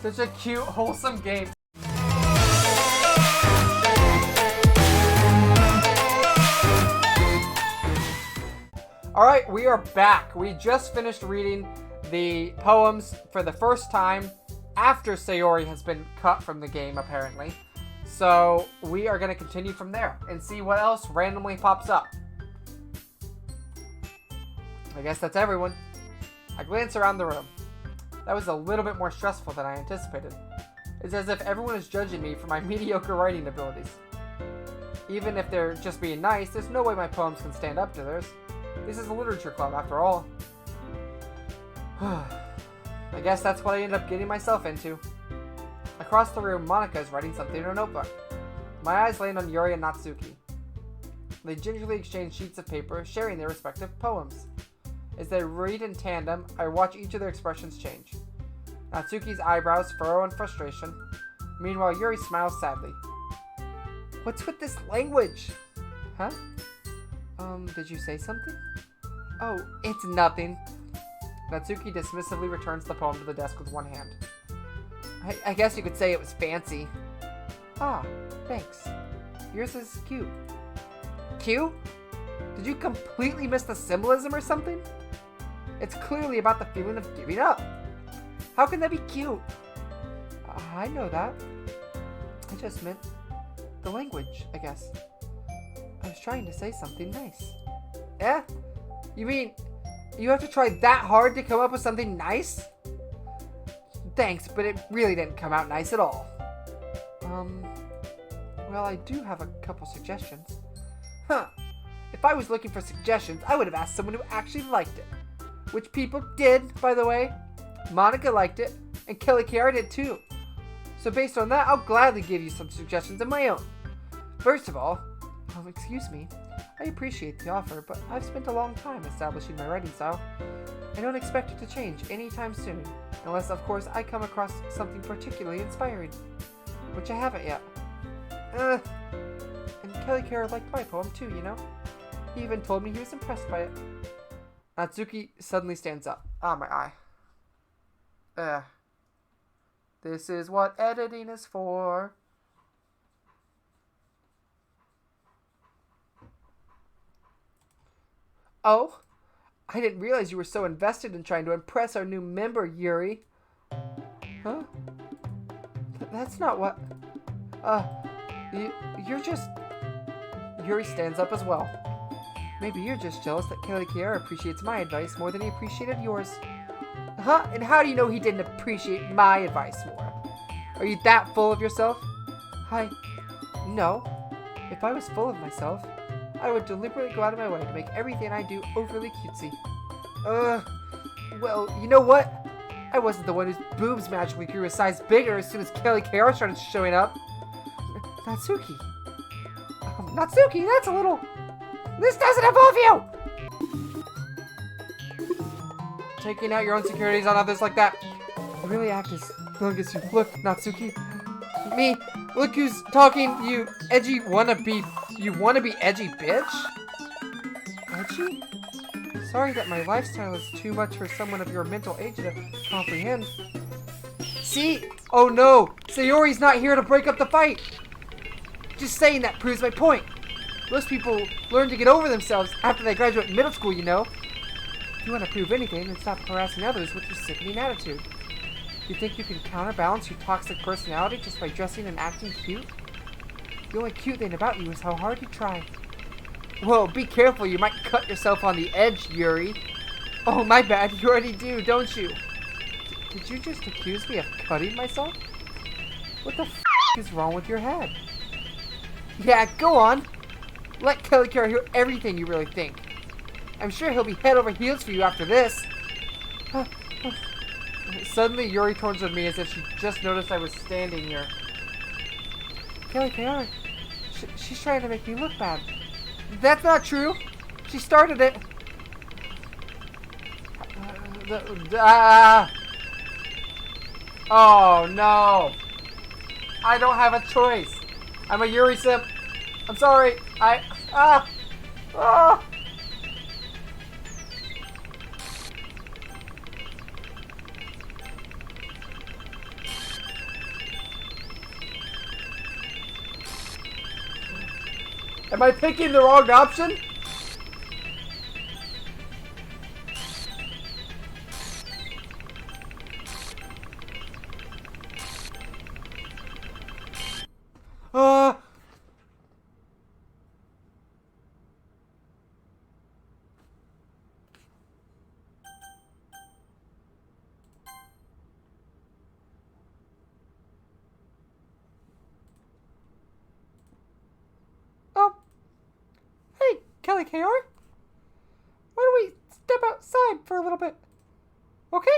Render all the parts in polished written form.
Such a cute, wholesome game. Alright, we are back. We just finished reading the poems for the first time after Sayori has been cut from the game, apparently. So, we are going to continue from there and see what else randomly pops up. I guess that's everyone. I glance around the room. That was a little bit more stressful than I anticipated. It's as if everyone is judging me for my mediocre writing abilities. Even if they're just being nice, there's no way my poems can stand up to theirs. This is a literature club, after all. I guess that's what I ended up getting myself into. Across the room, Monika is writing something in her notebook. My eyes land on Yuri and Natsuki. They gingerly exchange sheets of paper, sharing their respective poems. As they read in tandem, I watch each of their expressions change. Natsuki's eyebrows furrow in frustration. Meanwhile, Yuri smiles sadly. What's with this language? Huh? Did you say something? Oh, it's nothing. Natsuki dismissively returns the poem to the desk with one hand. I guess you could say it was fancy. Ah, thanks. Yours is cute. Cute? Did you completely miss the symbolism or something? It's clearly about the feeling of giving up. How can that be cute? I know that. I just meant the language, I guess. I was trying to say something nice. Eh? You mean you have to try that hard to come up with something nice? Thanks, but it really didn't come out nice at all. Well, I do have a couple suggestions. Huh. If I was looking for suggestions, I would have asked someone who actually liked it. Which people did, by the way. Monika liked it, and Kelly Kiara did too. So based on that, I'll gladly give you some suggestions of my own. First of all, excuse me, I appreciate the offer, but I've spent a long time establishing my writing style. I don't expect it to change anytime soon, unless of course I come across something particularly inspiring, which I haven't yet. And Kelly Kiara liked my poem too, you know? He even told me he was impressed by it. Natsuki suddenly stands up. Ah, my eye. This is what editing is for. Oh, I didn't realize you were so invested in trying to impress our new member, Yuri. Huh? That's not what... you're just... Yuri stands up as well. Maybe you're just jealous that Kelly Kiara appreciates my advice more than he appreciated yours. Huh? And how do you know he didn't appreciate my advice more? Are you that full of yourself? No. If I was full of myself, I would deliberately go out of my way to make everything I do overly cutesy. Well, you know what? I wasn't the one whose boobs magically grew a size bigger as soon as Kelly Kiara started showing up. Natsuki. Natsuki, that's a little... This doesn't involve you! Taking out your own insecurities on others like that. You really act as young as you look, Natsuki. Me? Look who's talking, you edgy wannabe... You wannabe edgy bitch? Edgy? Sorry that my lifestyle is too much for someone of your mental age to comprehend. See? Oh no! Sayori's not here to break up the fight! Just saying that proves my point. Most people learn to get over themselves after they graduate middle school, you know. If you want to prove anything, then stop harassing others with your sickening attitude. You think you can counterbalance your toxic personality just by dressing and acting cute? The only cute thing about you is how hard you try. Whoa, be careful, you might cut yourself on the edge, Yuri. Oh, my bad, you already do, don't you? Did you just accuse me of cutting myself? What the is wrong with your head? Yeah, go on. Let Kelly Kiara hear everything you really think. I'm sure he'll be head over heels for you after this. Suddenly, Yuri turns to me as if she just noticed I was standing here. Kelly Kiara, she's trying to make me look bad. That's not true. She started it. Oh no. I don't have a choice. I'm a Yuri simp. I'm sorry. Am I picking the wrong option? Oh. Hey, Kelly KR. Why don't we step outside for a little bit? Okay?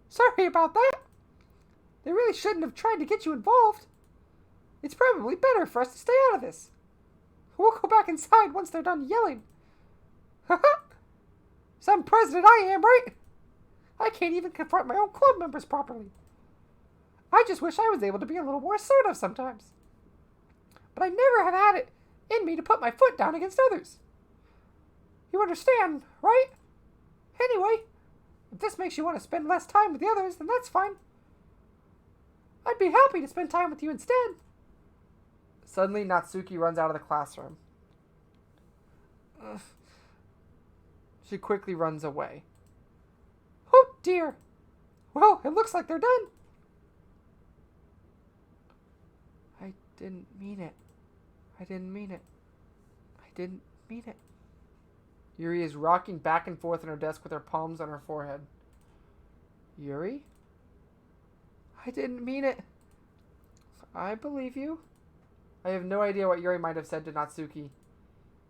Sorry about that. They really shouldn't have tried to get you involved. It's probably better for us to stay out of this. We'll go back inside once they're done yelling. Haha! Some president I am, right? I can't even confront my own club members properly. I just wish I was able to be a little more assertive sometimes. But I never have had it in me to put my foot down against others. You understand, right? Anyway, if this makes you want to spend less time with the others, then that's fine. I'd be happy to spend time with you instead. Suddenly, Natsuki runs out of the classroom. She quickly runs away. Oh dear. Well, it looks like they're done. I didn't mean it. I didn't mean it. I didn't mean it. Yuri is rocking back and forth on her desk with her palms on her forehead. Yuri? I didn't mean it. I believe you. I have no idea what Yuri might have said to Natsuki.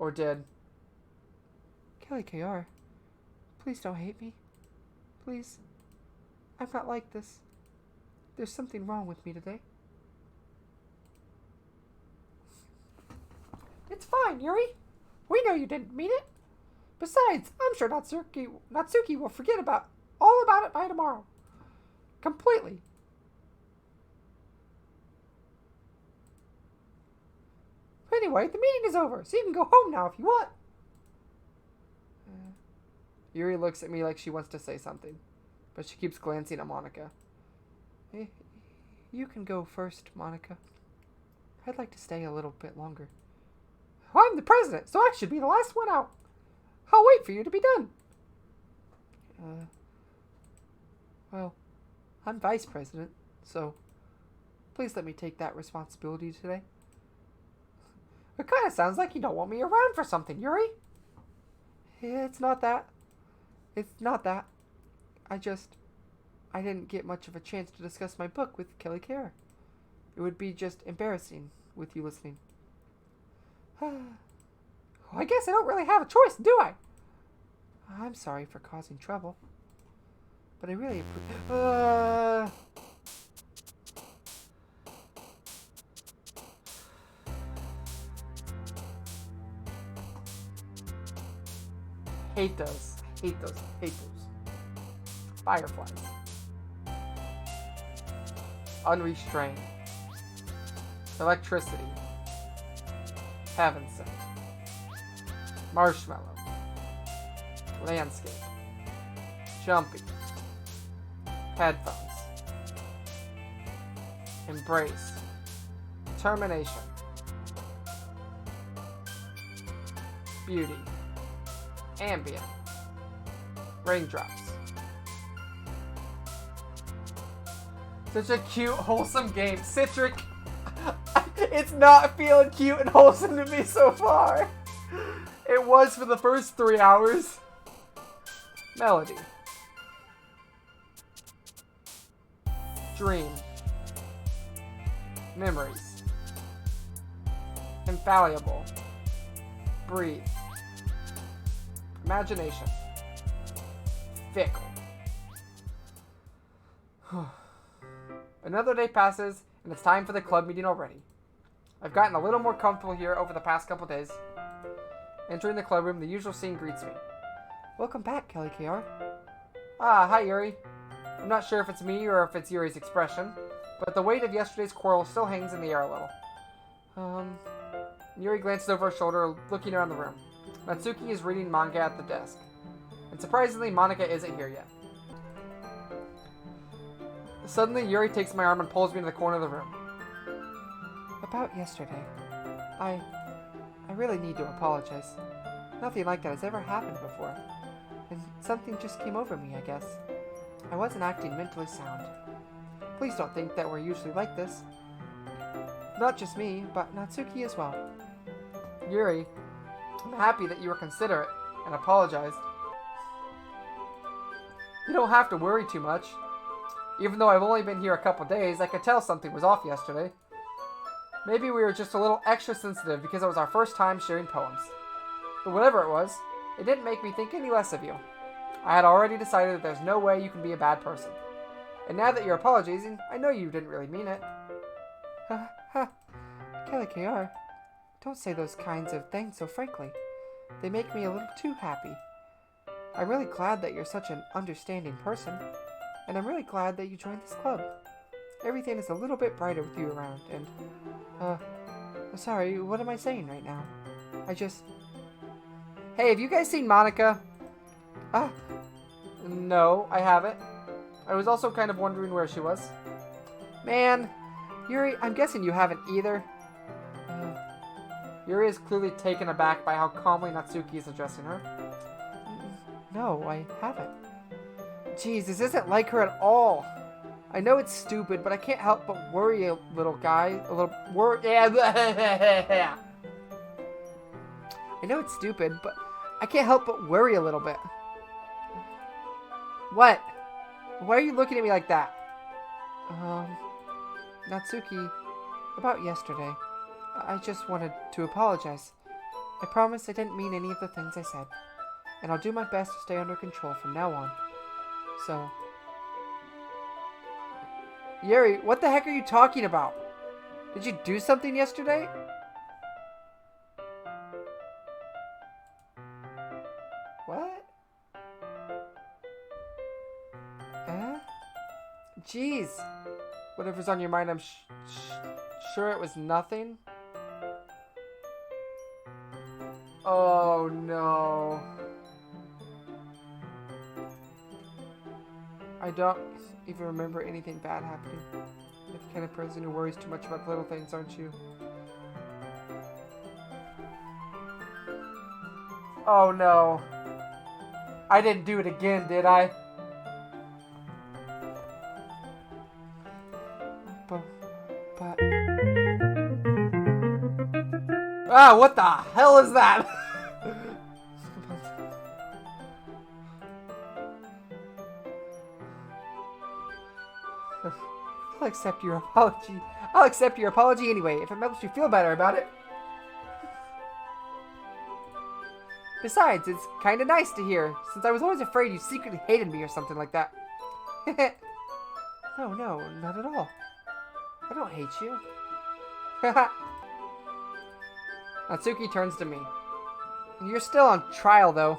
Or did. Kelly KR, please don't hate me. Please. I'm not like this. There's something wrong with me today. It's fine, Yuri. We know you didn't mean it. Besides, I'm sure Natsuki will forget all about it by tomorrow. Completely. Anyway, the meeting is over, so you can go home now if you want. Yuri looks at me like she wants to say something, but she keeps glancing at Monika. You can go first, Monika. I'd like to stay a little bit longer. I'm the president, so I should be the last one out. I'll wait for you to be done. Well, I'm vice president, so please let me take that responsibility today. It kind of sounds like you don't want me around for something, Yuri. It's not that. It's not that. I didn't get much of a chance to discuss my book with Kelly KR. It would be just embarrassing with you listening. I guess I don't really have a choice, do I? I'm sorry for causing trouble. But I really hate those. Hate those. Hate those. Fireflies. Unrestrained. Electricity. Heaven sent. Marshmallow. Landscape. Jumpy. Headphones. Embrace. Termination. Beauty. Ambient. Raindrops. Such a cute, wholesome game. Citric. It's not feeling cute and wholesome to me so far. It was for the first 3 hours. Melody. Dream. Memories. Infallible. Breathe. Imagination. Fickle. Another day passes, and it's time for the club meeting already. I've gotten a little more comfortable here over the past couple days. Entering the club room, the usual scene greets me. Welcome back, Kelly KR. Ah, hi Yuri. I'm not sure if it's me or if it's Yuri's expression, but the weight of yesterday's quarrel still hangs in the air a little. Yuri glances over her shoulder, looking around the room. Natsuki is reading manga at the desk. And surprisingly, Monika isn't here yet. Suddenly, Yuri takes my arm and pulls me to the corner of the room. About yesterday, I really need to apologize. Nothing like that has ever happened before. And something just came over me, I guess. I wasn't acting mentally sound. Please don't think that we're usually like this. Not just me, but Natsuki as well. Yuri, I'm happy that you were considerate and apologized. You don't have to worry too much. Even though I've only been here a couple days, I could tell something was off yesterday. Maybe we were just a little extra sensitive because it was our first time sharing poems. But whatever it was, it didn't make me think any less of you. I had already decided that there's no way you can be a bad person. And now that you're apologizing, I know you didn't really mean it. Kelly KR, don't say those kinds of things so frankly. They make me a little too happy. I'm really glad that you're such an understanding person. And I'm really glad that you joined this club. Everything is a little bit brighter with you around, and, sorry, what am I saying right now? Hey, have you guys seen Monika? No, I haven't. I was also kind of wondering where she was. Man, Yuri, I'm guessing you haven't either. Yuri is clearly taken aback by how calmly Natsuki is addressing her. No, I haven't. Jeez, this isn't like her at all. I know it's stupid, but I can't help but worry a little guy. A little I know it's stupid, but I can't help but worry a little bit. What? Why are you looking at me like that? Natsuki, about yesterday, I just wanted to apologize. I promise I didn't mean any of the things I said, and I'll do my best to stay under control from now on. So... Yuri, what the heck are you talking about? Did you do something yesterday? What? Jeez. Whatever's on your mind, I'm sure it was nothing. Oh no. I don't even remember anything bad happening. You're the kind of person who worries too much about little things, aren't you? Oh no. I didn't do it again, did I? But... Ah, what the hell is that? I'll accept your apology. I'll accept your apology anyway, if it makes you feel better about it. Besides, it's kinda nice to hear, since I was always afraid you secretly hated me or something like that. No, not at all. I don't hate you. Natsuki turns to me. You're still on trial, though.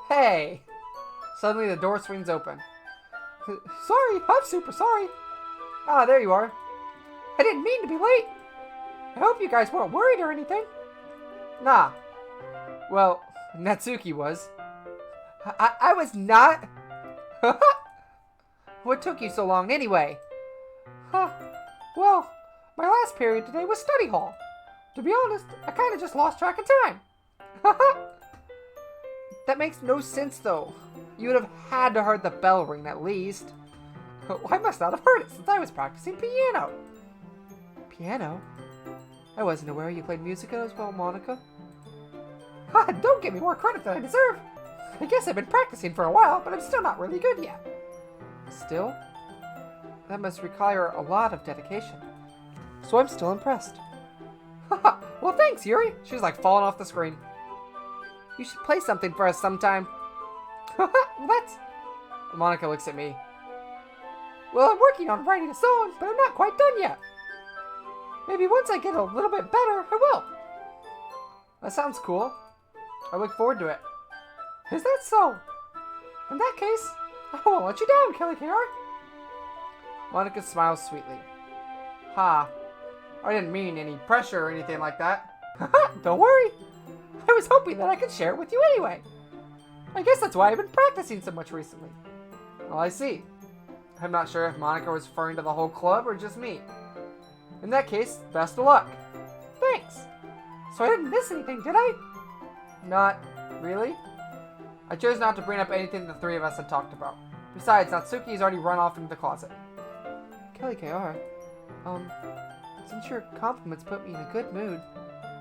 Hey! Suddenly the door swings open. Sorry, I'm super sorry. Ah, there you are. I didn't mean to be late. I hope you guys weren't worried or anything. Nah. Well, Natsuki was. I was not. What took you so long anyway? Well, my last period today was study hall. To be honest, I kind of just lost track of time. That makes no sense though. You would have had to heard the bell ring at least. I must not have heard it since I was practicing piano. Piano? I wasn't aware you played music as well, Monika. Don't give me more credit than I deserve. I guess I've been practicing for a while, but I'm still not really good yet. Still? That must require a lot of dedication. So I'm still impressed. Well, thanks, Yuri. She's like falling off the screen. You should play something for us sometime. What? Monika looks at me. Well, I'm working on writing a song, but I'm not quite done yet. Maybe once I get a little bit better, I will. That sounds cool. I look forward to it. Is that so? In that case, I won't let you down, Kelly KR. Monika smiles sweetly. I didn't mean any pressure or anything like that. Don't worry. I was hoping that I could share it with you anyway. I guess that's why I've been practicing so much recently. Well, I see. I'm not sure if Monika was referring to the whole club or just me. In that case, best of luck. Thanks. So I didn't miss anything, did I? Not really. I chose not to bring up anything the three of us had talked about. Besides, Natsuki's already run off into the closet. Kelly KR, since your compliments put me in a good mood,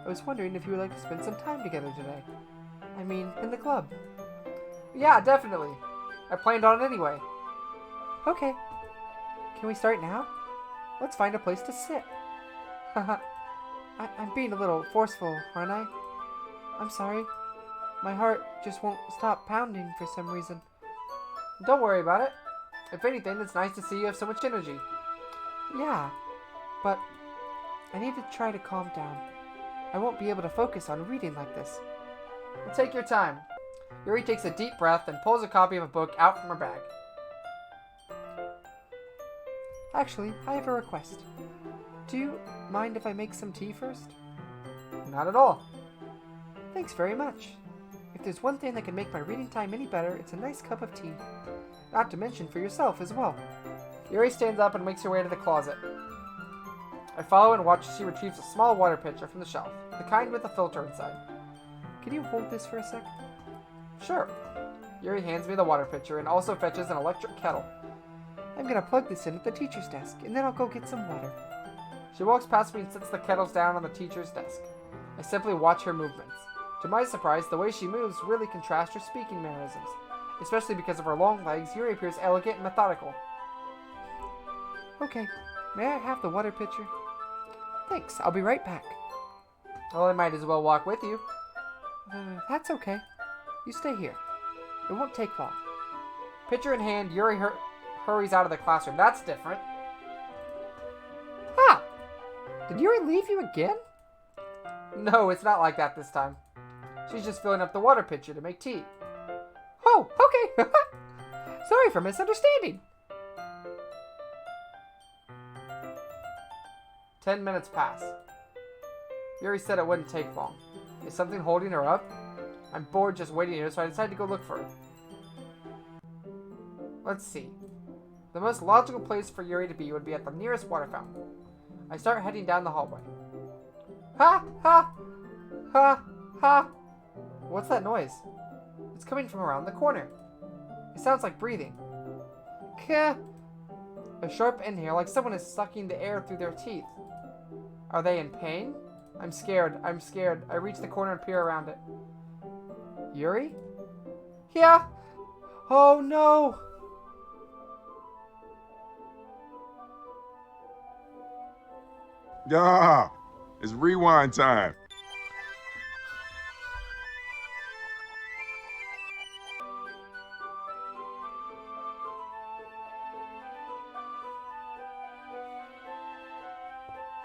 I was wondering if you would like to spend some time together today. I mean, in the club. Yeah, definitely. I planned on it anyway. Okay. Can we start now? Let's find a place to sit. Haha. I'm being a little forceful, aren't I? I'm sorry. My heart just won't stop pounding for some reason. Don't worry about it. If anything, it's nice to see you have so much energy. Yeah, but I need to try to calm down. I won't be able to focus on reading like this. Well, take your time. Yuri takes a deep breath and pulls a copy of a book out from her bag. Actually, I have a request. Do you mind if I make some tea first? Not at all. Thanks very much. If there's one thing that can make my reading time any better, it's a nice cup of tea. Not to mention for yourself as well. Yuri stands up and makes her way to the closet. I follow and watch as she retrieves a small water pitcher from the shelf, the kind with a filter inside. Can you hold this for a sec? Sure. Yuri hands me the water pitcher and also fetches an electric kettle. I'm gonna plug this in at the teacher's desk, and then I'll go get some water. She walks past me and sets the kettles down on the teacher's desk. I simply watch her movements. To my surprise, the way she moves really contrasts her speaking mannerisms. Especially because of her long legs, Yuri appears elegant and methodical. Okay, may I have the water pitcher? Thanks, I'll be right back. Well, I might as well walk with you. That's okay. You stay here. It won't take long. Pitcher in hand, Yuri hurries out of the classroom. That's different. Ah! Did Yuri leave you again? No, it's not like that this time. She's just filling up the water pitcher to make tea. Oh, okay. Sorry for misunderstanding. 10 minutes pass. Yuri said it wouldn't take long. Is something holding her up? I'm bored just waiting here, so I decided to go look for her. Let's see. The most logical place for Yuri to be would be at the nearest water fountain. I start heading down the hallway. Ha! Ha! Ha! Ha! What's that noise? It's coming from around the corner. It sounds like breathing. Kah! A sharp inhale, like someone is sucking the air through their teeth. Are they in pain? I'm scared. I'm scared. I reach the corner and peer around it. Yuri? Yeah! Oh no! Yeah, it's rewind time.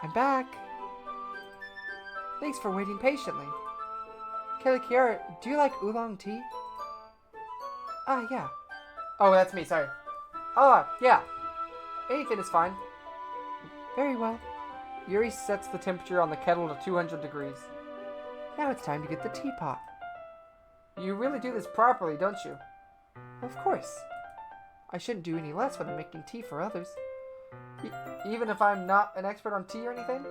I'm back. Thanks for waiting patiently. Kelly Kiara, do you like oolong tea? Yeah. Oh, that's me, sorry. Yeah. Anything is fine. Very well. Yuri sets the temperature on the kettle to 200 degrees. Now it's time to get the teapot. You really do this properly, don't you? Of course. I shouldn't do any less when I'm making tea for others. Even if I'm not an expert on tea or anything?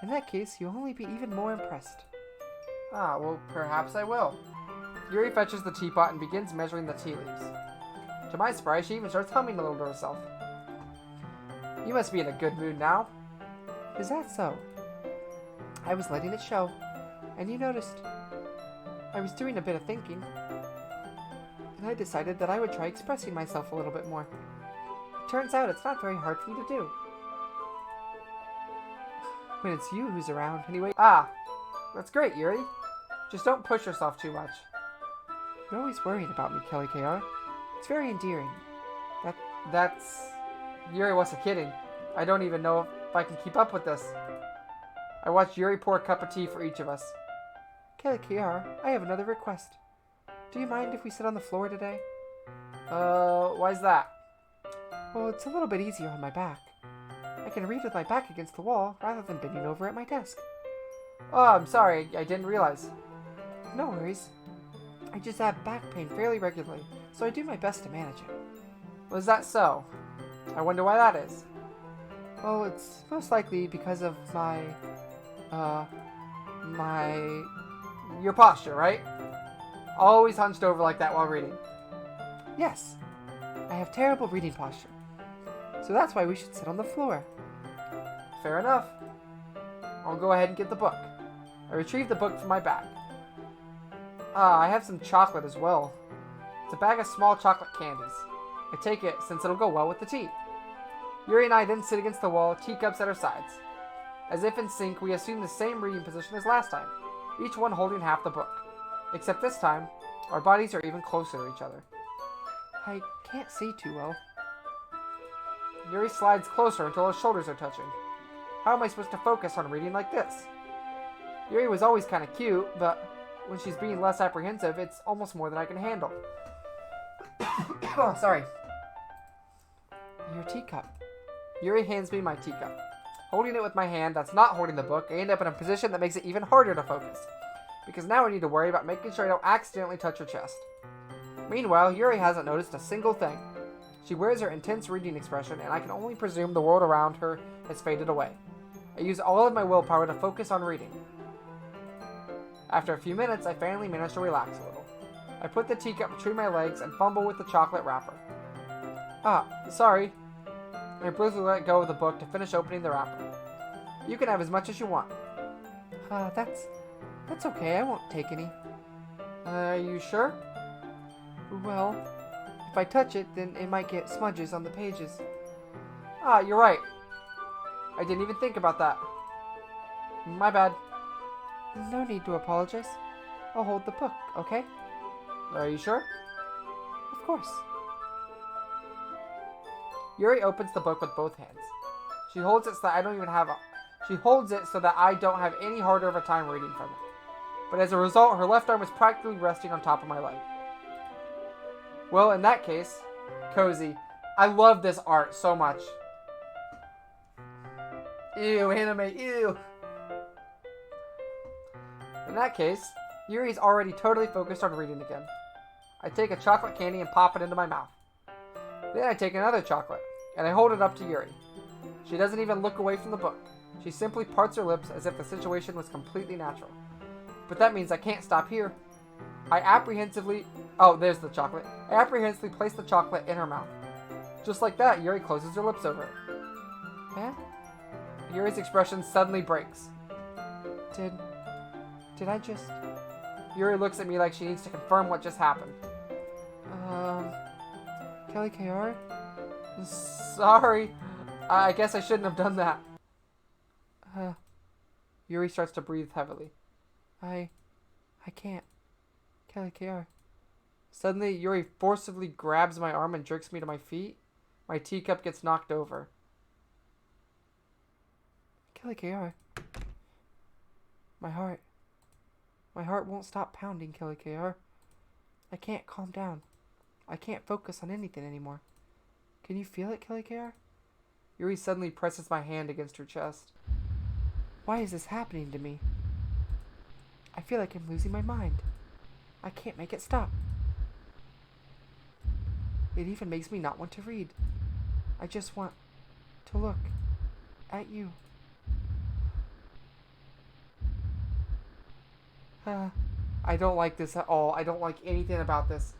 In that case, you'll only be even more impressed. Well, perhaps I will. Yuri fetches the teapot and begins measuring the tea leaves. To my surprise, she even starts humming a little to herself. You must be in a good mood now. Is that so? I was letting it show, and you noticed. I was doing a bit of thinking, and I decided that I would try expressing myself a little bit more. It turns out it's not very hard for me to do. When it's you who's around, anyway. That's great, Yuri. Just don't push yourself too much. You're always worried about me, Kelly KR. It's very endearing. That's... Yuri wasn't kidding. I don't even know if I can keep up with this. I watched Yuri pour a cup of tea for each of us. Kelly KR, I have another request. Do you mind if we sit on the floor today? Why's that? Well, it's a little bit easier on my back. I can read with my back against the wall rather than bending over at my desk. Oh, I'm sorry. I didn't realize. No worries. I just have back pain fairly regularly, so I do my best to manage it. Was that so? I wonder why that is. Well, it's most likely because of your posture, right? Always hunched over like that while reading. Yes, I have terrible reading posture. So that's why we should sit on the floor. Fair enough. I'll go ahead and get the book. I retrieve the book from my bag. I have some chocolate as well. It's a bag of small chocolate candies. I take it since it'll go well with the tea. Yuri and I then sit against the wall, teacups at our sides. As if in sync, we assume the same reading position as last time, each one holding half the book. Except this time, our bodies are even closer to each other. I can't see too well. Yuri slides closer until his shoulders are touching. How am I supposed to focus on reading like this? Yuri was always kind of cute, but when she's being less apprehensive, it's almost more than I can handle. Oh, sorry. Your teacup. Yuri hands me my teacup. Holding it with my hand that's not holding the book, I end up in a position that makes it even harder to focus. Because now I need to worry about making sure I don't accidentally touch her chest. Meanwhile, Yuri hasn't noticed a single thing. She wears her intense reading expression, and I can only presume the world around her has faded away. I use all of my willpower to focus on reading. After a few minutes, I finally manage to relax a little. I put the teacup between my legs and fumble with the chocolate wrapper. Sorry. I briefly let go of the book to finish opening the wrapper. You can have as much as you want. That's okay, I won't take any. Are you sure? Well, if I touch it, then it might get smudges on the pages. You're right. I didn't even think about that. My bad. No need to apologize. I'll hold the book, okay? Are you sure? Of course. Yuri opens the book with both hands. She holds it so that I don't have any harder of a time reading from it. But as a result, her left arm is practically resting on top of my leg. Well, in that case, cozy. I love this art so much. Ew, anime, ew. In that case, Yuri's already totally focused on reading again. I take a chocolate candy and pop it into my mouth. Then I take another chocolate, and I hold it up to Yuri. She doesn't even look away from the book. She simply parts her lips as if the situation was completely natural. But that means I can't stop here. There's the chocolate. I apprehensively place the chocolate in her mouth. Just like that, Yuri closes her lips over it. Huh? Yuri's expression suddenly breaks. Did I just... Yuri looks at me like she needs to confirm what just happened. Kelly KR? Sorry. I guess I shouldn't have done that. Yuri starts to breathe heavily. I can't. Kelly KR. Suddenly, Yuri forcibly grabs my arm and jerks me to my feet. My teacup gets knocked over. Kelly KR. My heart won't stop pounding, Kelly KR. I can't calm down. I can't focus on anything anymore. Can you feel it, Kelly KR? Yuri suddenly presses my hand against her chest. Why is this happening to me? I feel like I'm losing my mind. I can't make it stop. It even makes me not want to read. I just want to look at you. I don't like this at all. I don't like anything about this.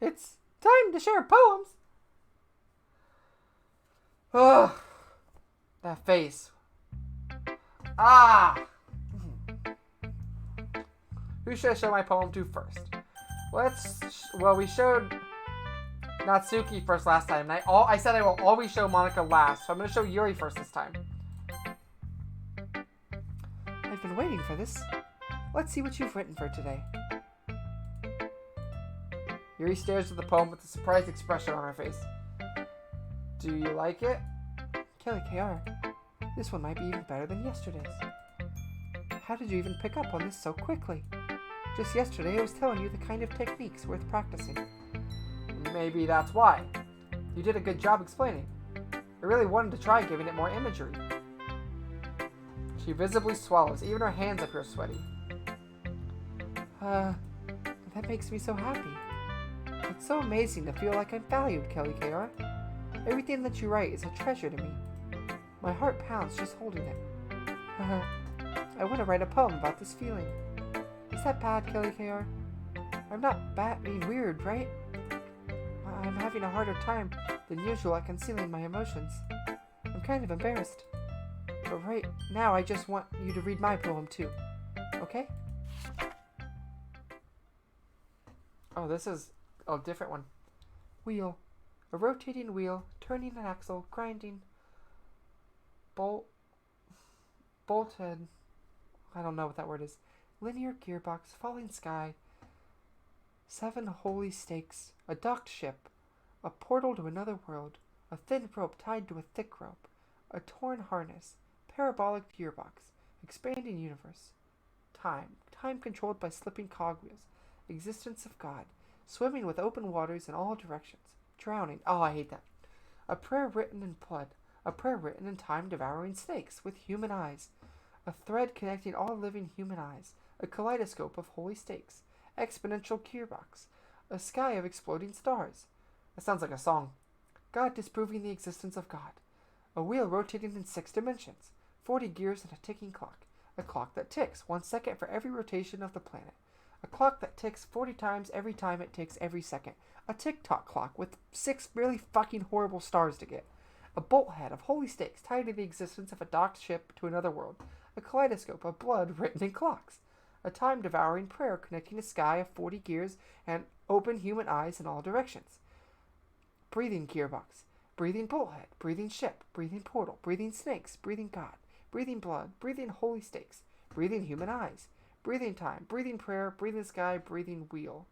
It's time to share poems. That face. Who should I show my poem to first? We showed Natsuki first last time. And I said I will always show Monika last, so I'm going to show Yuri first this time. I've been waiting for this. Let's see what you've written for today. Yuri stares at the poem with a surprised expression on her face. Do you like it? Kelly KR, this one might be even better than yesterday's. How did you even pick up on this so quickly? Just yesterday I was telling you the kind of techniques worth practicing. Maybe that's why. You did a good job explaining. I really wanted to try giving it more imagery. She visibly swallows. Even her hands appear sweaty. That makes me so happy. It's so amazing to feel like I'm valued, Kelly KR. Everything that you write is a treasure to me. My heart pounds just holding it. I want to write a poem about this feeling. Is that bad, Kelly KR? I'm not being weird, right? I'm having a harder time than usual at concealing my emotions. I'm kind of embarrassed. But right now I just want you to read my poem too. Okay? Oh, this is a different one. Wheel. A rotating wheel, turning an axle, grinding. Bolted. I don't know what that word is. Linear gearbox, falling sky. 7 holy stakes. A docked ship. A portal to another world. A thin rope tied to a thick rope. A torn harness. Parabolic gearbox. Expanding universe. Time. Time controlled by slipping cogwheels. Existence of God. Swimming with open waters in all directions. Drowning. Oh, I hate that. A prayer written in blood. A prayer written in time devouring snakes with human eyes. A thread connecting all living human eyes. A kaleidoscope of holy stakes. Exponential gearbox. A sky of exploding stars. That sounds like a song. God disproving the existence of God. A wheel rotating in 6 dimensions. 40 gears and a ticking clock. A clock that ticks 1 second for every rotation of the planet. A clock that ticks 40 times every time it ticks every second. A tick-tock clock with 6 really fucking horrible stars to get. A bolt head of holy stakes tied to the existence of a docked ship to another world. A kaleidoscope of blood written in clocks. A time-devouring prayer connecting a sky of 40 gears and open human eyes in all directions. Breathing gearbox. Breathing bolt head. Breathing ship. Breathing portal. Breathing snakes. Breathing God. Breathing blood. Breathing holy stakes. Breathing human eyes. Breathing time. Breathing prayer. Breathing sky. Breathing wheel.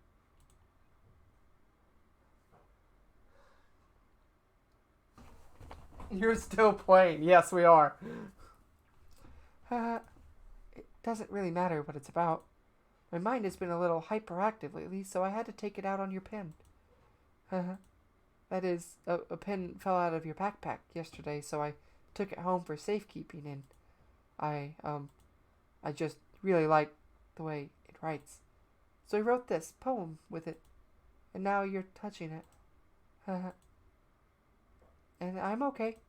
You're still playing. Yes, we are. It doesn't really matter what it's about. My mind has been a little hyperactive lately, so I had to take it out on your pen. That is, a pen fell out of your backpack yesterday, so I took it home for safekeeping, and I just really like the way it writes. So I wrote this poem with it, and now you're touching it. And I'm okay.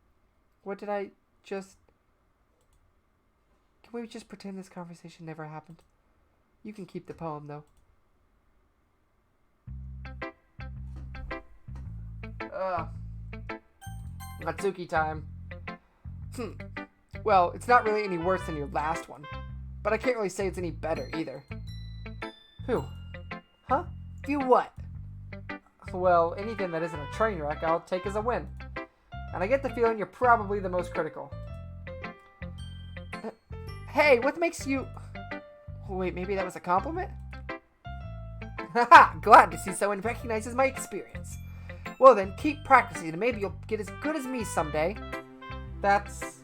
What did I just... Can we just pretend this conversation never happened? You can keep the poem, though. Natsuki time. Well, it's not really any worse than your last one. But I can't really say it's any better, either. Whew. Huh? You what? Well, anything that isn't a train wreck, I'll take as a win. And I get the feeling you're probably the most critical. Hey, what makes you... Wait, maybe that was a compliment? Haha, glad to see someone recognizes my experience. Well then, keep practicing and maybe you'll get as good as me someday. That's...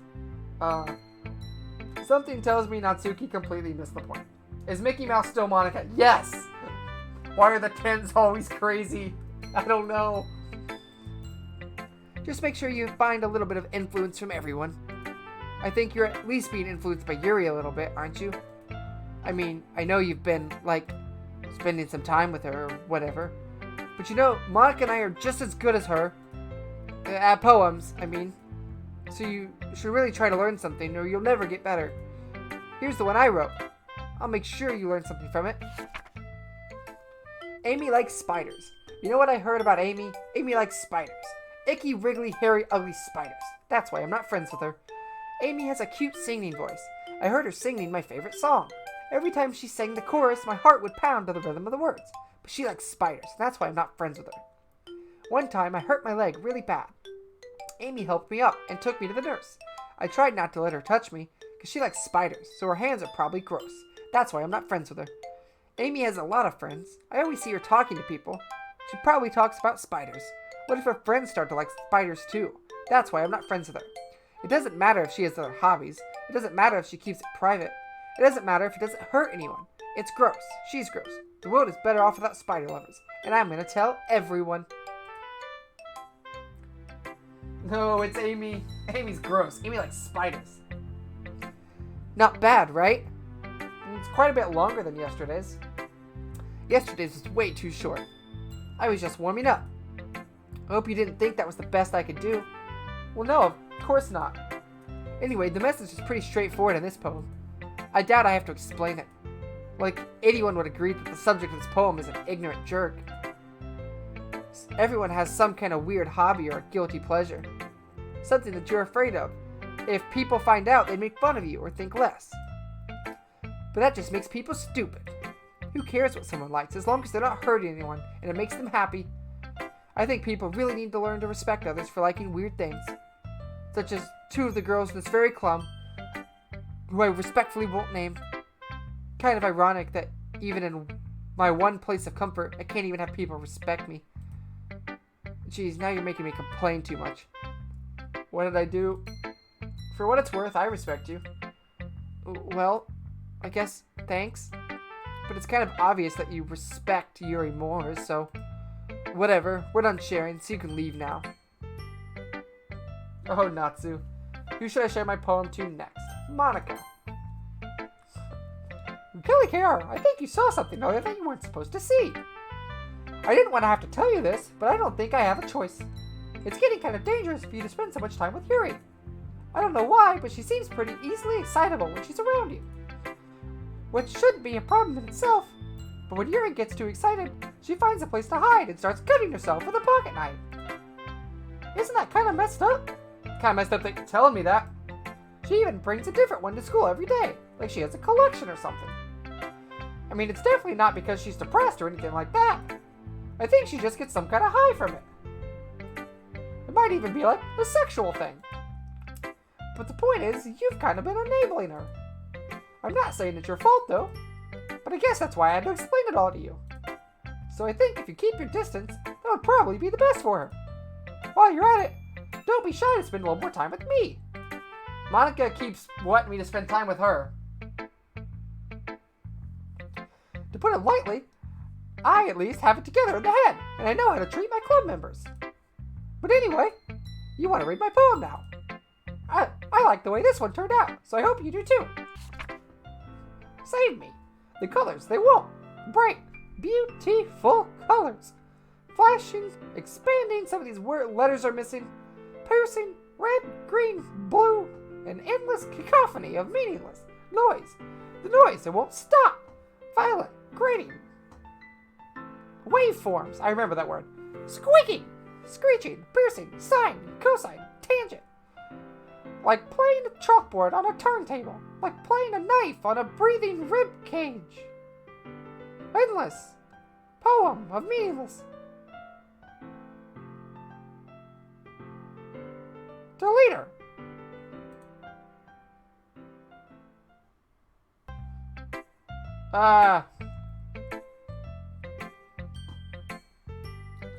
Something tells me Natsuki completely missed the point. Is Mickey Mouse still Monika? Yes! Why are the tens always crazy? I don't know. Just make sure you find a little bit of influence from everyone. I think you're at least being influenced by Yuri a little bit, aren't you? I mean, I know you've been, like, spending some time with her or whatever. But you know, Monika and I are just as good as her. At poems, I mean. So you should really try to learn something or you'll never get better. Here's the one I wrote. I'll make sure you learn something from it. Amy likes spiders. You know what I heard about Amy? Amy likes spiders. Icky, wriggly, hairy, ugly spiders. That's why I'm not friends with her. Amy has a cute singing voice. I heard her singing my favorite song. Every time she sang the chorus, my heart would pound to the rhythm of the words. But she likes spiders. That's why I'm not friends with her. One time, I hurt my leg really bad. Amy helped me up and took me to the nurse. I tried not to let her touch me, because she likes spiders, so her hands are probably gross. That's why I'm not friends with her. Amy has a lot of friends. I always see her talking to people. She probably talks about spiders. What if her friends start to like spiders too? That's why I'm not friends with her. It doesn't matter if she has other hobbies. It doesn't matter if she keeps it private. It doesn't matter if it doesn't hurt anyone. It's gross. She's gross. The world is better off without spider lovers. And I'm gonna tell everyone. No, it's Amy. Amy's gross. Amy likes spiders. Not bad, right? It's quite a bit longer than yesterday's. Yesterday's was way too short. I was just warming up. I hope you didn't think that was the best I could do. Well, no, of course not. Anyway, the message is pretty straightforward in this poem. I doubt I have to explain it. Like, anyone would agree that the subject of this poem is an ignorant jerk. Everyone has some kind of weird hobby or guilty pleasure. Something that you're afraid of. If people find out, they make fun of you or think less. But that just makes people stupid. Who cares what someone likes as long as they're not hurting anyone and it makes them happy? I think people really need to learn to respect others for liking weird things. Such as two of the girls in this very club, who I respectfully won't name. Kind of ironic that even in my one place of comfort, I can't even have people respect me. Geez, now you're making me complain too much. What did I do? For what it's worth, I respect you. Well, I guess thanks. But it's kind of obvious that you respect Yuri more, so... Whatever, we're done sharing, so you can leave now. Oh, Natsu. Who should I share my poem to next? Monika. Kelly Care, I think you saw something earlier that you weren't supposed to see. I didn't want to have to tell you this, but I don't think I have a choice. It's getting kind of dangerous for you to spend so much time with Yuri. I don't know why, but she seems pretty easily excitable when she's around you. Which shouldn't be a problem in itself. But when Yuri gets too excited, she finds a place to hide and starts cutting herself with a pocket knife. Isn't that kind of messed up? Kind of messed up that you're telling me that. She even brings a different one to school every day, like she has a collection or something. I mean, it's definitely not because she's depressed or anything like that. I think she just gets some kind of high from it. It might even be like a sexual thing. But the point is, you've kind of been enabling her. I'm not saying it's your fault though, but I guess that's why I had to explain it all to you. So I think if you keep your distance, that would probably be the best for her. While you're at it, don't be shy to spend a little more time with me. Monika keeps wanting me to spend time with her. To put it lightly, I at least have it together in the head, and I know how to treat my club members. But anyway, you want to read my poem now. I like the way this one turned out, so I hope you do too. Save me. The colors, they won't. Bright, beautiful colors. Flashing, expanding, some of these letters are missing. Piercing, red, green, blue, an endless cacophony of meaningless noise. The noise, it won't stop. Violent, grating. Waveforms, I remember that word. Squeaking, screeching, piercing, sine, cosine, tangent. Like playing a chalkboard on a turntable. Like playing a knife on a breathing rib cage. Endless. Poem of meaningless. Deleter.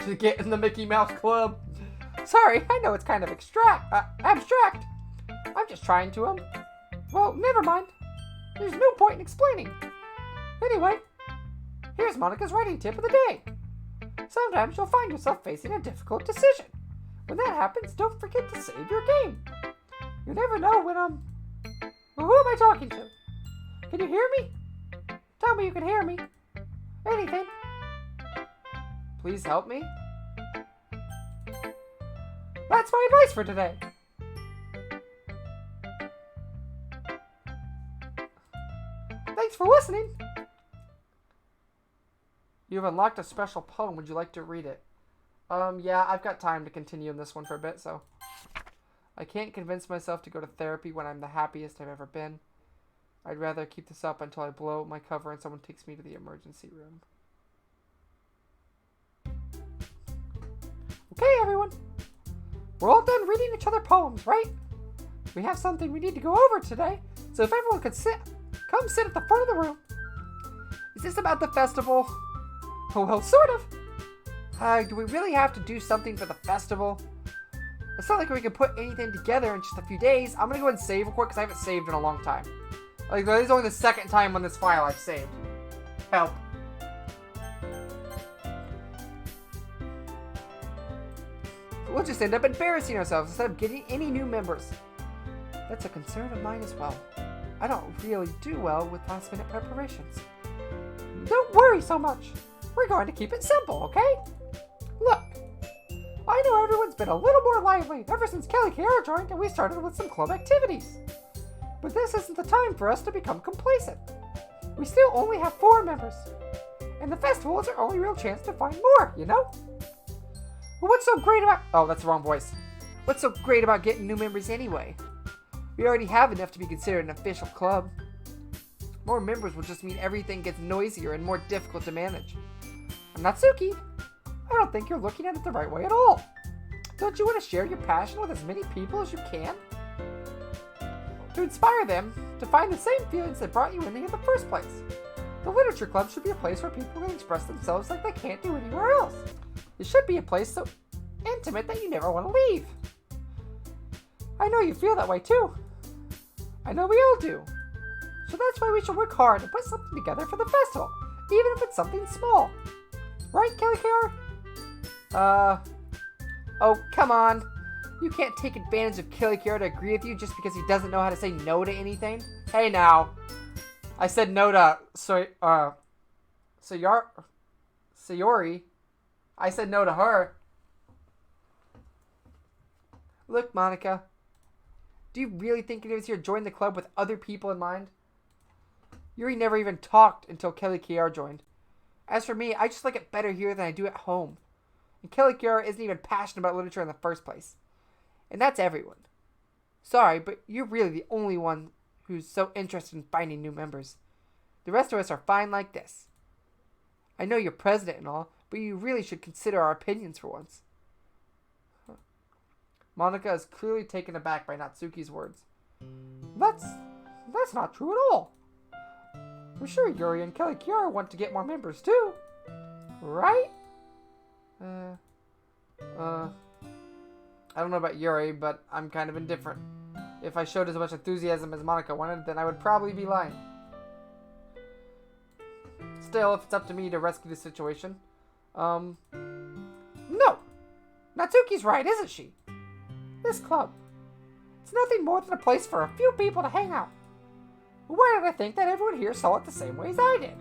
To get in the Mickey Mouse Club. Sorry, I know it's kind of abstract. I'm just trying to, well, never mind. There's no point in explaining. Anyway, here's Monika's writing tip of the day. Sometimes you'll find yourself facing a difficult decision. When that happens, don't forget to save your game. You never know when, well, who am I talking to? Can you hear me? Tell me you can hear me. Anything. Please help me. That's my advice for today. Thanks for listening. You've unlocked a special poem. Would you like to read it? Yeah, I've got time to continue in this one for a bit, so. I can't convince myself to go to therapy when I'm the happiest I've ever been. I'd rather keep this up until I blow my cover and someone takes me to the emergency room. Okay, everyone. We're all done reading each other poems, right? We have something we need to go over today, so if everyone could come sit at the front of the room. Is this about the festival? Oh, well, sort of. Do we really have to do something for the festival? It's not like we can put anything together in just a few days. I'm gonna go ahead and save real quick because I haven't saved in a long time. Like, this is only the second time on this file I've saved. help. We'll just end up embarrassing ourselves instead of getting any new members. That's a concern of mine as well. I don't really do well with last-minute preparations. Don't worry so much. We're going to keep it simple, okay? Look, I know everyone's been a little more lively ever since Kelly Kiara joined and we started with some club activities. But this isn't the time for us to become complacent. We still only have 4 members. And the festival is our only real chance to find more, you know? But what's so great about... Oh, that's the wrong voice. What's so great about getting new members anyway? We already have enough to be considered an official club. More members will just mean everything gets noisier and more difficult to manage. And Natsuki, I don't think you're looking at it the right way at all. Don't you want to share your passion with as many people as you can? To inspire them to find the same feelings that brought you in here in the first place. The literature club should be a place where people can express themselves like they can't do anywhere else. It should be a place so intimate that you never want to leave. I know you feel that way too. I know we all do. So that's why we should work hard and put something together for the festival, even if it's something small. Right, Kelly Kiara? Oh, come on. You can't take advantage of Kelly Kiara to agree with you just because he doesn't know how to say no to anything. Hey now. I said no to, Sayori. I said no to her. Look, Monika. Do you really think it was here to join the club with other people in mind? Yuri never even talked until Kelly Kiara joined. As for me, I just like it better here than I do at home. And Kelly Kiara isn't even passionate about literature in the first place. And that's everyone. Sorry, but you're really the only one who's so interested in finding new members. The rest of us are fine like this. I know you're president and all, but you really should consider our opinions for once. Monika is clearly taken aback by Natsuki's words. That's not true at all. I'm sure Yuri and Kelly Kiara want to get more members too. Right? I don't know about Yuri, but I'm kind of indifferent. If I showed as much enthusiasm as Monika wanted, then I would probably be lying. Still, if it's up to me to rescue the situation, no! Natsuki's right, isn't she? This club, it's nothing more than a place for a few people to hang out. Why did I think that everyone here saw it the same way as I did?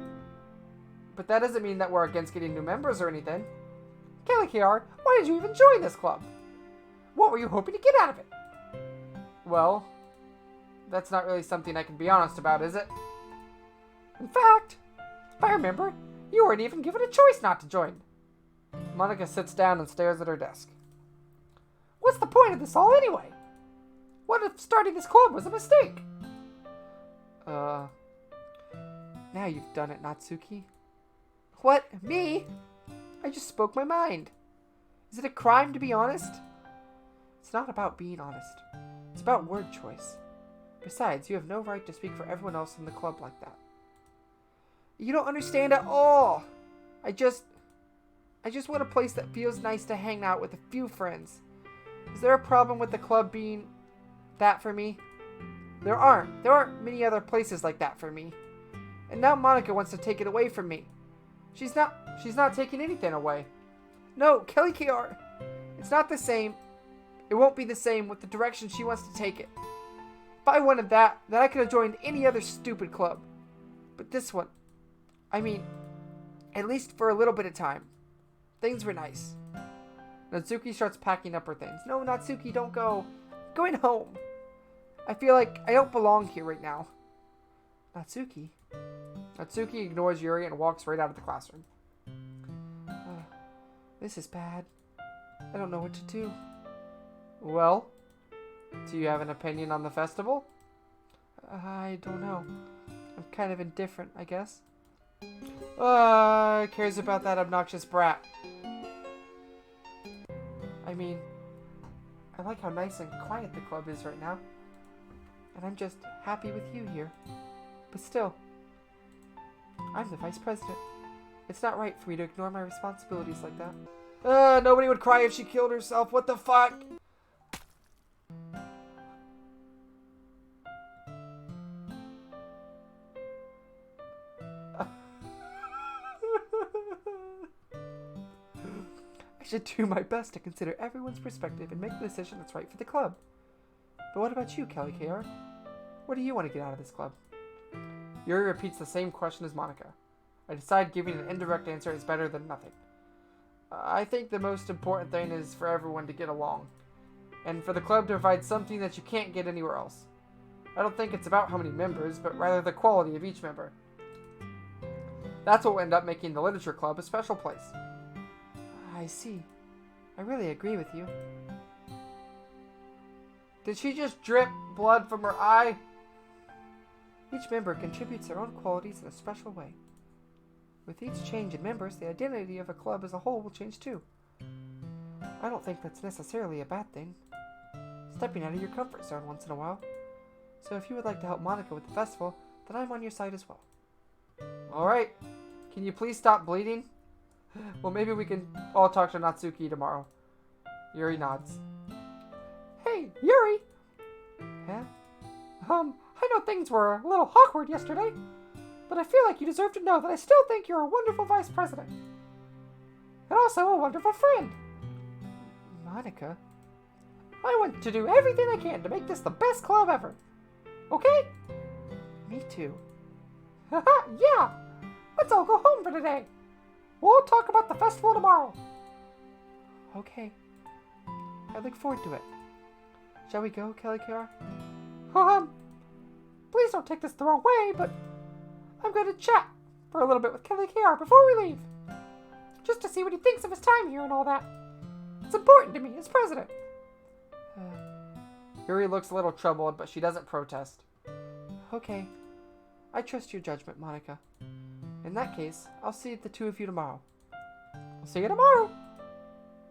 But that doesn't mean that we're against getting new members or anything. Kelly Kiara, why did you even join this club? What were you hoping to get out of it? Well, that's not really something I can be honest about, is it? In fact, if I remember, you weren't even given a choice not to join. Monika sits down and stares at her desk. What's the point of this all anyway? What if starting this club was a mistake? Now you've done it, Natsuki. What? Me? I just spoke my mind. Is it a crime to be honest? It's not about being honest. It's about word choice. Besides, you have no right to speak for everyone else in the club like that. You don't understand at all. I just want a place that feels nice to hang out with a few friends. Is there a problem with the club being that for me? There aren't many other places like that for me. And now Monika wants to take it away from me. She's not taking anything away. No, Kelly Kiara, it's not the same. It won't be the same with the direction she wants to take it. If I wanted that, then I could have joined any other stupid club. But this one, I mean, at least for a little bit of time, things were nice. Natsuki starts packing up her things. No, Natsuki, don't go. I'm going home. I feel like I don't belong here right now. Natsuki? Natsuki ignores Yuri and walks right out of the classroom. This is bad. I don't know what to do. Well, do you have an opinion on the festival? I don't know. I'm kind of indifferent, I guess. Cares about that obnoxious brat? I mean, I like how nice and quiet the club is right now. And I'm just happy with you here. But still, I'm the vice president. It's not right for me to ignore my responsibilities like that. Nobody would cry if she killed herself. What the fuck? should do my best to consider everyone's perspective and make the decision that's right for the club. But what about you, Kelly KR? What do you want to get out of this club? Yuri repeats the same question as Monika. I decide giving an indirect answer is better than nothing. I think the most important thing is for everyone to get along, and for the club to provide something that you can't get anywhere else. I don't think it's about how many members, but rather the quality of each member. That's what will end up making the Literature Club a special place. I see. I really agree with you. Did she just drip blood from her eye? Each member contributes their own qualities in a special way. With each change in members, the identity of a club as a whole will change too. I don't think that's necessarily a bad thing. Stepping out of your comfort zone once in a while. So if you would like to help Monika with the festival, then I'm on your side as well. Alright. Can you please stop bleeding? Well, maybe we can all talk to Natsuki tomorrow. Yuri nods. Hey, Yuri! Huh? I know things were a little awkward yesterday, but I feel like you deserve to know that I still think you're a wonderful vice president. And also a wonderful friend. Monika? I want to do everything I can to make this the best club ever. Okay? Me too. Haha, yeah! Let's all go home for today. We'll talk about the festival tomorrow. Okay. I look forward to it. Shall we go, Kelly KR? Please don't take this the wrong way, but I'm going to chat for a little bit with Kelly KR before we leave. Just to see what he thinks of his time here and all that. It's important to me as president. Yuri looks a little troubled, but she doesn't protest. Okay. I trust your judgment, Monika. In that case, I'll see the two of you tomorrow. I'll see you tomorrow.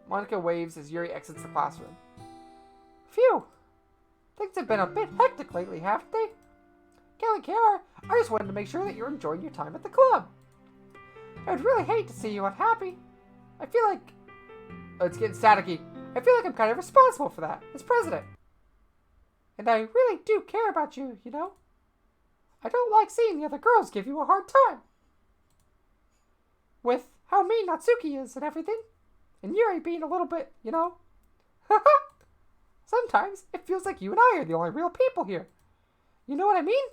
Monika waves as Yuri exits the classroom. Phew. Things have been a bit hectic lately, haven't they? Kelly KR, I just wanted to make sure that you're enjoying your time at the club. I would really hate to see you unhappy. I feel like... Oh, it's getting staticky. I feel like I'm kind of responsible for that, as president. And I really do care about you, you know? I don't like seeing the other girls give you a hard time. With how mean Natsuki is and everything. And Yuri being a little bit, you know? Sometimes it feels like you and I are the only real people here. You know what I mean?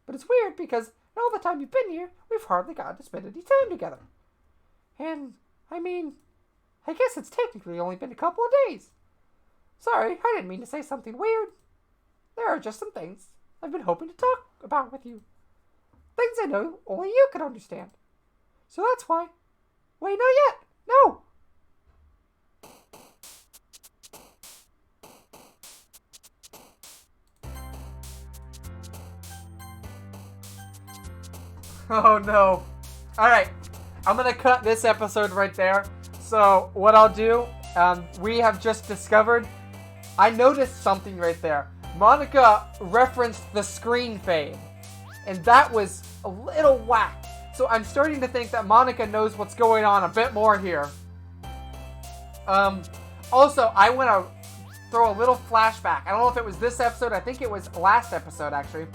But it's weird because in all the time you've been here, we've hardly gotten to spend any time together. And, I mean, I guess it's technically only been a couple of days. Sorry, I didn't mean to say something weird. There are just some things I've been hoping to talk about with you. Things I know only you can understand. So that's why. Wait, not yet. No. Oh no. Alright, I'm gonna cut this episode right there. So what I'll do, we have just discovered, I noticed something right there. Monika referenced the screen fade, and that was a little whack. So I'm starting to think that Monika knows what's going on a bit more here. Also, I want to throw a little flashback. I don't know if it was this episode, I think it was last episode actually.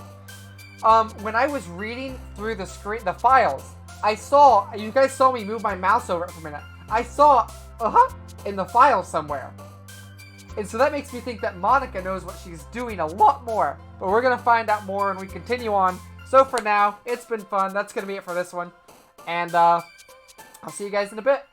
When I was reading through the files, I saw, you guys saw me move my mouse over it for a minute. I saw, in the file somewhere. And so that makes me think that Monika knows what she's doing a lot more. But we're going to find out more when we continue on. So for now, it's been fun. That's going to be it for this one. And I'll see you guys in a bit.